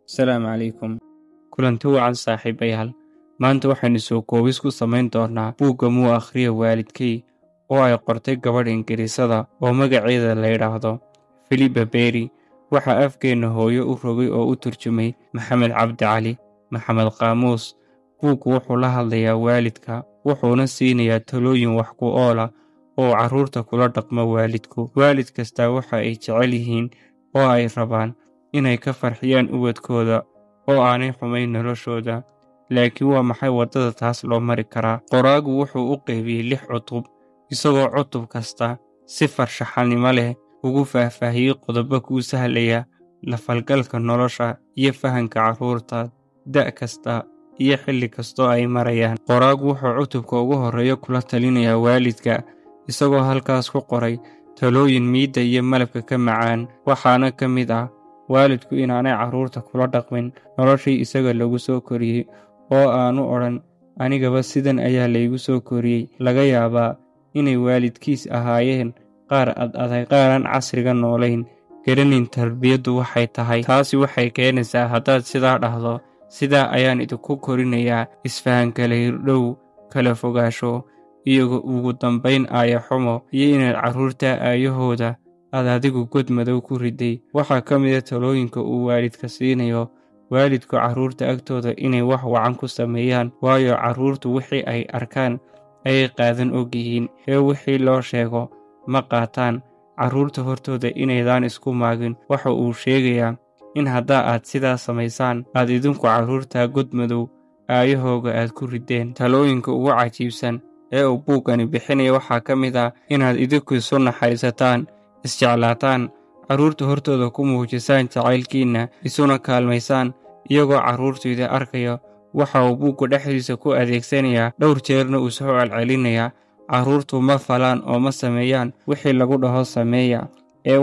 Asalaamu calaykum. Kulanti wacan saaxiibayaal. Maanta waxaynu soo koobis ku samayn doonaa buugga Muu Akhriya Waalidkay oo ay qortay gabadh Ingiriisada oo magaceeda la yidhaahdo Philippa Berry. Waxaa afkeena hooyo u rogay oo u turjumay Maxamed Cabdi Cali Maxamed Qaamuus. Buuggu wuxuu la hadlayaa waalidka, wuxuuna siinayaa talooyin wax ku ool ah oo carruurta kula dhaqma waalidku. Waalid kasta waxa ay jecel yihiin oo ay rabaan inay ka farxiyaan ubadkooda oo aanay xumayn noloshooda. Laakiin waa maxay waddada taas loo mari karaa? Qoraagu wuxuu u qaybiyey 6 cutub, isagoo cutub kasta si farshaxanimo leh ugu faahfaahiyey qodobo kuu sahlaya la falgalka nolosha iyo fahanka carruurta da' kasta iyo xilli kastoo ay marayaan. Qoraagu wuxuu cutubka ugu horreeya kula talinayaa waalidka, isagoo halkaas ku qoray talooyin miidda iyo malabka ka macaan. Waxaana ka mid ah waalidku inaanay carruurta kula dhaqmin noloshii isaga lagu soo koriyey, oo aanu odhan anigaba sidan ayaa laygu soo koriyey. Laga yaabaa inay waalidkiis ahaayeen qaar adag, qaaran casriga noolayn, garanin tarbiyaddu waxay tahay. Taasi waxay keenaysaa haddaad sidaa dhahdo, sidaa ayaan idinku korinayaa isfahan, kala hirdhow, kala fogaasho, iyo ugu dambayn aaya xumo, iyo inaad carruurta aayahooda aad adigu god madow ku riday. Waxaa ka mid ah talooyinka uu waalidka siinayo waalidku carruurta agtooda inay wax wacan ku sameeyaan, waayo carruurtu wixii ay arkaan ayay qaadan og yihiin, wixii loo sheego ma qaataan. Carruurta hortooda inaydaan isku maagin. Waxa uu sheegayaa in haddaa aad sidaa samaysaan aad idinku carruurta god madow aayahooga aad ku rideen. Talooyinka ugu cajiibsan ee uu buuggani bixinaya waxaa ka mid ah inaad idinku isu naxariisataan, isjeclaataan, carruurta hortooda ku muujisaan jacaylkiinna, isuna kaalmaysaan iyagoo carruurtayda arkaya. Waxa uu buugga dhexdiisa ku adeegsanayaa dhowr jeerna uu soo celcelinayaa carruurtu ma falaan oo ma sameeyaan wixii lagu dhaho sameeya,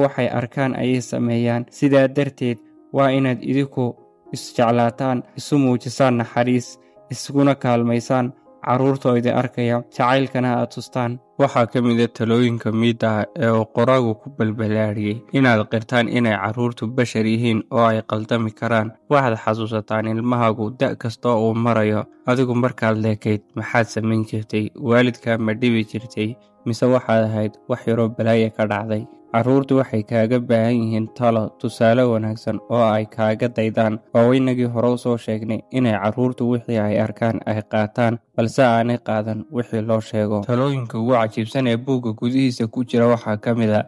waxay arkaan ayay sameeyaan. Sidaa darteed waa inaad idinku isjeclaataan, isu muujisaan naxariis, iskuna kaalmaysaan carruurtooda arkaya, jacaylkana aad tustaan. Waxaa ka mid ah talooyinka miidda ah ee uu qoraagu ku balbalaariyey inaad qirtaan inay carruurtu bashar yihiin oo ay qaldami karaan. Waxaad xasuusataan ilmahaagu da' kasta uu marayo. Adigu markaad leekayd maxaad samayn jirtay? Waalidkaa ma dhibi jirtay, mise waxaad ahayd wax yaroo balaaya ka dhacday? Carruurtu waxay kaaga baahan yihiin talo, tusaale wanaagsan oo ay kaaga daydaan. Waaweynagii hore u soo sheegnay inay carruurtu wixii ay arkaan ay qaataan, balse aanay qaadan wixii loo sheego. Talooyinka ugu cajiibsan ee buugga gudihiisa ku jira waxaa ka mid ah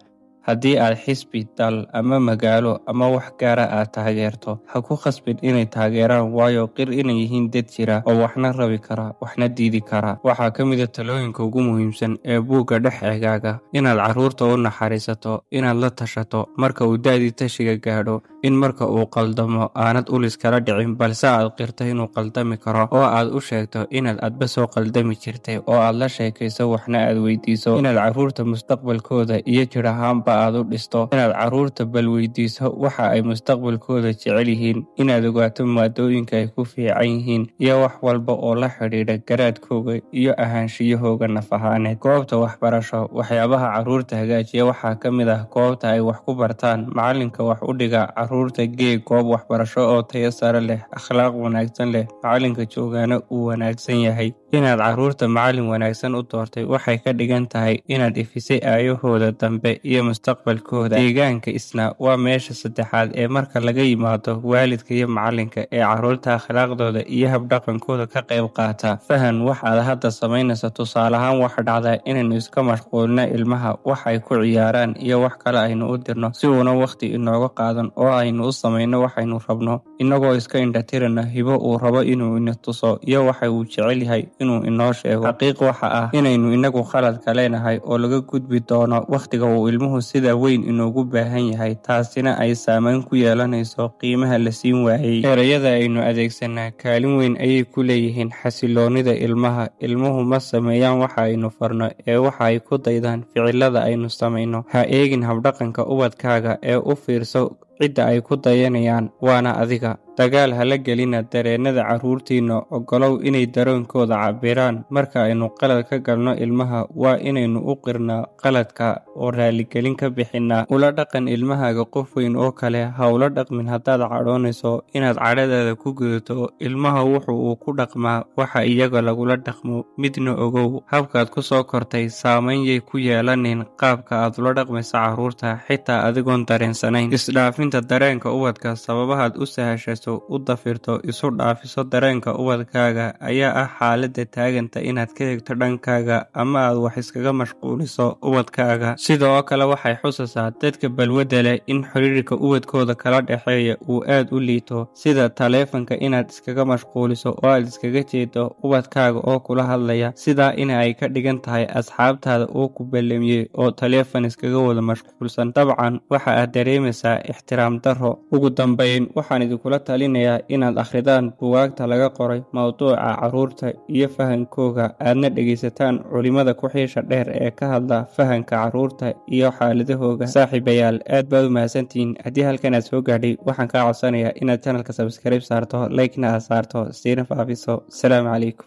haddii aad xisbi, dal ama magaalo ama wax gaara aad taageerto, ha ku khasbin inay taageeraan, waayo qir inay yihiin dad jira oo waxna rabi kara waxna diidi kara. Waxaa ka mid ah talooyinka ugu muhiimsan ee buugga dhex eegaaga inaad carruurta u naxariisato, inaad la tashato marka uu da'dii tashiga gaadho, in marka uu qaldamo aanad ulis kala dhicin, balse aad qirto inuu qaldami karo, oo aad u sheegto inaad adba soo qaldami jirtay, oo aad la sheekayso waxna aad weydiiso. Inaad carruurta mustaqbalkooda iyo jir ahaanba aad u dhisto, inaad carruurta bal weydiiso waxa ay mustaqbalkooda jecel yihiin, inaad ogaato maadooyinka ay ku fiican yihiin, iyo wax walba oo la xidhiidha garaadkooga iyo ahaanshiyahooga naf ahaaneed. Goobta waxbarasho, waxyaabaha carruurta hagaajiya waxaa ka mid ah goobta ay wax ku bartaan, macalinka wax u dhiga carruurta, gee goob waxbarasho oo tayo sare leh, akhlaaq wanaagsan leh, macalinka joogaana uu wanaagsan yahay. Inaad carruurta macalin wanaagsan u doortay waxay ka dhigan tahay inaad ifisay aayahooda dambe iyo mustaqbalkooda. Deegaanka isna waa meesha saddexaad ee marka laga yimaado waalidka iyo macalinka ee carruurta akhlaaqdooda iyo habdhaqankooda ka qayb qaata. Fahan waxaad hadda samaynaysa. Tusaale ahaan waxa dhacda inaynu iska mashquulino ilmaha wax ay ku ciyaaraan iyo wax kale aynu u dirno si uuna waqti inooga qaadan, oo aynu u samayno waxaynu rabno, inagoo iska indhatirana hibo uu rabo inuu ina tuso iyo waxa uu jecel yahay inuu inoo sheego. Xaqiiq waxa ah inaynu inagu khaladka leenahay oo laga gudbi doono waqtiga uu ilmuhu sida weyn inoogu baahan yahay, taasina ay saameyn ku yeelanayso qiimaha la siin waayey. Erayada aynu adeegsanaa kaalin weyn ayay ku leeyihiin xasiloonida ilmaha. Ilmuhu ma sameeyaan waxa aynu farno, waxa ay ku daydaan ficilada aynu samayno. Ha eegin habdhaqanka ubadkaaga, u fiirso cidda ay ku dayanayaan waana adiga. Dagaal hala gelina dareennada carruurtiinna, oggolow inay dareenkooda cabbiraan. Marka aynu qalad ka galno ilmaha, waa inaynu u qirnaa qaladka oo raaligelin ka bixinnaa. Ula dhaqan ilmahaaga qof weyn oo kale, ha ula dhaqmin haddaad cadhoonayso inaad cadhadaada ku gudato. Ilmaha uu ku dhaqmaa waxa iyaga lagula dhaqmo. Midna ogow, habkaad ku soo kortay saamayn yay ku yeelanin qaabka aad ula dhaqmayso carruurta, xitaa adigoon dareensanayn. Isdhaafinta dareenka ubadka, sababahaad u sahashato u dafirto isu dhaafiso dareenka ubadkaaga ayaa ah xaaladda taaganta inaad ka tegto dhankaaga ama aad wax iskaga mashquuliso ubadkaaga. Sidoo kale waxay xusaysaa dadka balwadda leh in xiriirka ubadkooda kala dhexeeya uu aad u liito, sida taleefanka inaad iskaga mashquuliso oo aad iskaga jeedo ubadkaaga oo kula hadlaya, sidaa in ay ka dhigan tahay asxaabtaada oo ku ballamiyey oo taleefan iskaga wada mashquulsan. Dabcan waxa aad dareemaysaa ixtiraam darro. Ugu dambayn, waxaan idinkula talinayaa inaad akhridaan buugaagta laga qoray mawduuca carruurta iyo fahankooga, aadna dhegaysataan culimada ku xiisha dheer ee ka hadla fahanka carruurta iyo xaaladahooga. Saaxiibayaal, aad baad u mahadsantihiin. Haddii halkan aad soo gaadhay, waxaan kaa codsanayaa inaad channelka subscribe saarto, like-na aad saarto, siina faafiso. Asalaamu calaykum.